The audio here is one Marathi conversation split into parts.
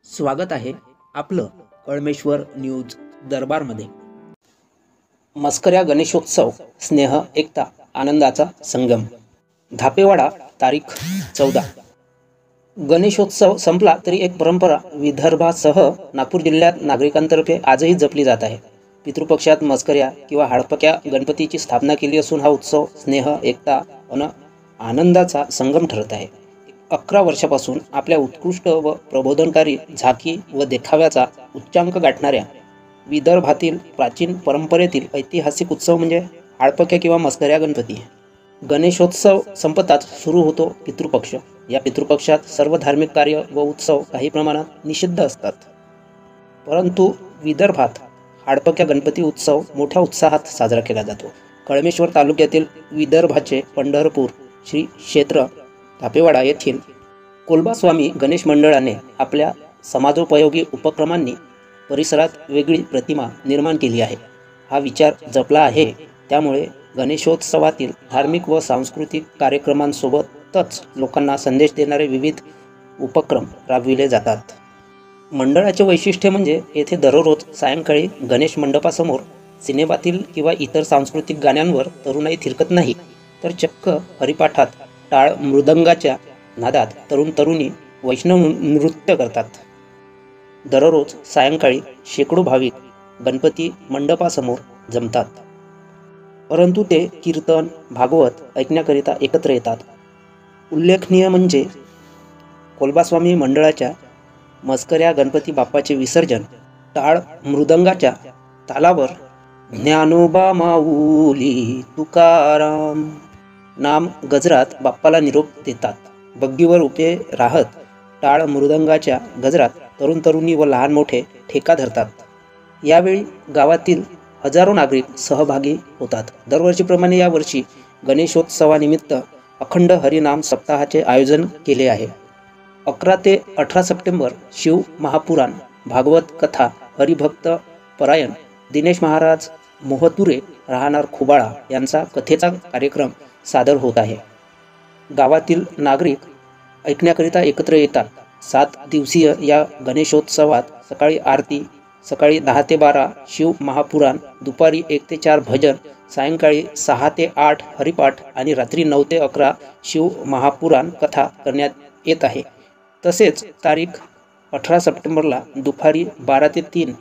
स्वागत आहे आपलं कळमेश्वर न्यूज दरबारमध्ये। मस्कऱ्या गणेशोत्सव स्नेह एकता आनंदाचा संगम। धापेवाडा तारीख 14। गणेशोत्सव संपला तरी एक परंपरा विदर्भासह नागपूर जिल्ह्यात नागरिकांतर्फे आजही जपली जात आहे। पितृपक्षात मस्कऱ्या किंवा हाडपक्या गणपतीची स्थापना केली असून हा उत्सव स्नेह एकता आणि आनंदाचा संगम ठरत आहे। 11 वर्षापासून आपल्या उत्कृष्ट व प्रबोधनकारी झाकी व देखाव्याचा उच्चांक गाठणाऱ्या विदर्भातील प्राचीन परंपरेतील ऐतिहासिक उत्सव म्हणजे हाडपक्या किंवा मस्कऱ्या गणपती। गणेशोत्सव संपताच सुरू होतो पितृपक्ष। या पितृपक्षात सर्व धार्मिक कार्य व उत्सव काही प्रमाणात निषिद्ध असतात, परंतु विदर्भात हाडपक्या गणपती उत्सव मोठ्या उत्साहात साजरा केला जातो। कळमेश्वर तालुक्यातील विदर्भाचे पंढरपूर श्री क्षेत्र धापेवाडा येथील कोलबास्वामी गणेश मंडळाने आपल्या समाजोपयोगी उपक्रमांनी परिसरात वेगळी प्रतिमा निर्माण केली आहे। हा विचार जपला आहे, त्यामुळे गणेशोत्सवातील धार्मिक व सांस्कृतिक कार्यक्रमांसोबतच लोकांना संदेश देणारे विविध उपक्रम राबविले जातात। मंडळाचे वैशिष्ट्य म्हणजे येथे दररोज सायंकाळी गणेश मंडपासमोर सिनेमातील किंवा इतर सांस्कृतिक गाण्यांवर तरुणाई थिरकत नाही, तर चक्क हरिपाठात टाळ मृदंगाच्या नादात तरुण तरुणी वैष्णव नृत्य करतात। दररोज सायंकाळी शेकडो भाविक गणपती मंडपासमोर जमतात, परंतु ते कीर्तन भागवत ऐकण्याकरिता एकत्र येतात। उल्लेखनीय म्हणजे कोलबास्वामी मंडळाच्या मस्कऱ्या गणपती बाप्पाचे विसर्जन टाळ मृदंगाच्या तालावर ज्ञानोबा माऊली तुकाराम नाम गजरात बाप्पाला निरोप देतात। बग्गीवर उभे राहत टाळ मृदंगाच्या गजरात तरुण तरुणी व लहान मोठे ठेका धरतात। यावेळी गावातील हजारो नागरिक सहभागी होतात। दरवर्षीप्रमाणे यावर्षी गणेशोत्सवानिमित्त अखंड हरिनाम सप्ताहाचे आयोजन केले आहे। 11 ते 18 सप्टेंबर शिव महापुराण, भागवत कथा, हरिभक्त परायण, दिनेश महाराज मोहतुरे राहणार खुबाळा यांचा कथेचा कार्यक्रम सादर होत आहे। गावातील नागरिक ऐकण्याकरिता एकत्र येतात। 7 दिवसीय या गणेशोत्सवात सकाळी आरती, सकाळी 10 ते 12 शिव महापुराण, दुपारी 1 ते 4 भजन, सायंकाळी 6 ते 8 हरिपाठ आणि रात्री 9 ते 11 शिव महापुराण कथा करण्यात येत आहे। तसेच तारीख 18 सप्टेंबरला दुपारी 12 ते 3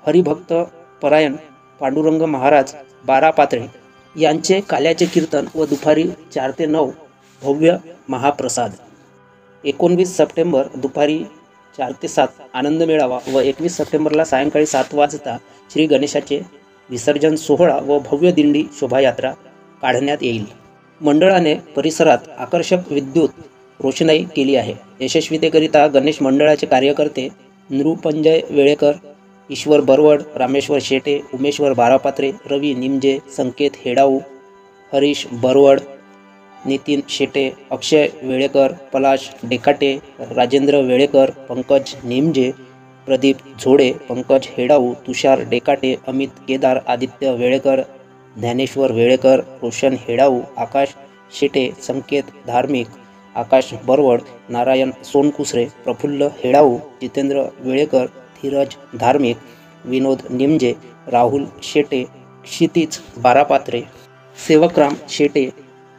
हरिभक्त परायण पांडुरंग महाराज 12 पात्रे यांचे काल्याचे कीर्तन व दुपारी 4 ते 9 भव्य महाप्रसाद। 19 सप्टेंबर दुपारी 4 ते 7 आनंद मेळावा व 21 सप्टेंबरला सायंकाळी 7 वाजता श्री गणेशाचे विसर्जन सोहळा व भव्य दिंडी शोभायात्रा काढण्यात येईल। मंडळाने परिसरात आकर्षक विद्युत रोषणाई केली आहे। यशस्वीतेकरिता गणेश मंडळाचे कार्यकर्ते नृपंजय वेळेकर, ईश्वर बरवड, रामेश्वर शेटे, उमेश्वर बारापात्रे, रवी निमजे, संकेत हेडाऊ, हरीश बरवड, नितीन शेटे, अक्षय वेळेकर, पलाश डेकाटे, राजेंद्र वेळेकर, पंकज निमजे, प्रदीप झोडे, पंकज हेडाऊ, तुषार डेकाटे, अमित केदार, आदित्य वेळेकर, ज्ञानेश्वर वेळेकर, रोशन हेडाऊ, आकाश शेटे, संकेत धार्मिक, आकाश बरवड, नारायण सोनकुसरे, प्रफुल्ल हेडाऊ, जितेंद्र वेळेकर, धीरज धार्मिक, विनोद निमजे, राहुल शेटे, क्षितिज बारापात्रे, सेवकराम शेटे,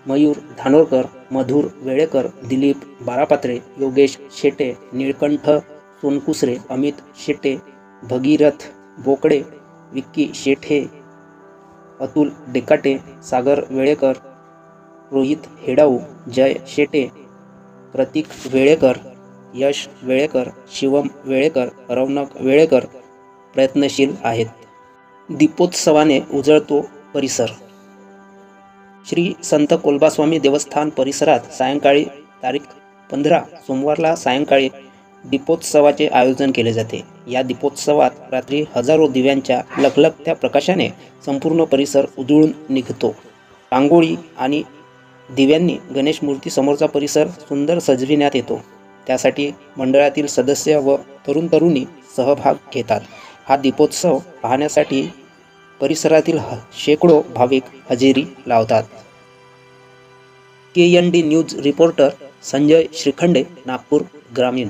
मयूर धानोरकर, मधुर वेळेकर, दिलीप बारापात्रे, योगेश शेटे, निळकंठ सोनकुसरे, अमित शेटे, भगीरथ बोकडे, विक्की शेटे, अतुल डेकाटे, सागर वेळेकर, रोहित हेडाऊ, जय शेटे, प्रतीक वेळेकर, यश वेळेकर, शिवम वेळेकर, रौनक वेळेकर प्रयत्नशील आहेत। दीपोत्सवाने उजळतो परिसर। श्री संत कोलबास्वामी देवस्थान परिसरात सायंकाळी तारीख 15 सोमवारला सायंकाळी दीपोत्सवाचे आयोजन केले जाते। या दीपोत्सवात रात्री हजारो दिव्यांच्या लखलखत्या प्रकाशाने संपूर्ण परिसर उजळून निघतो। रांगोळी आणि दिव्यांनी गणेश मूर्ती समोरचा परिसर सुंदर सजविण्यात येतो। त्यासाठी मंडळातील सदस्य व तरुण तरुणी सहभाग घेतात। हा दीपोत्सव पाहण्यासाठी परिसरातील शेकडो भाविक हजेरी लावतात। KND news reporter Sanjay Shrikhande, Nagpur ग्रामीण।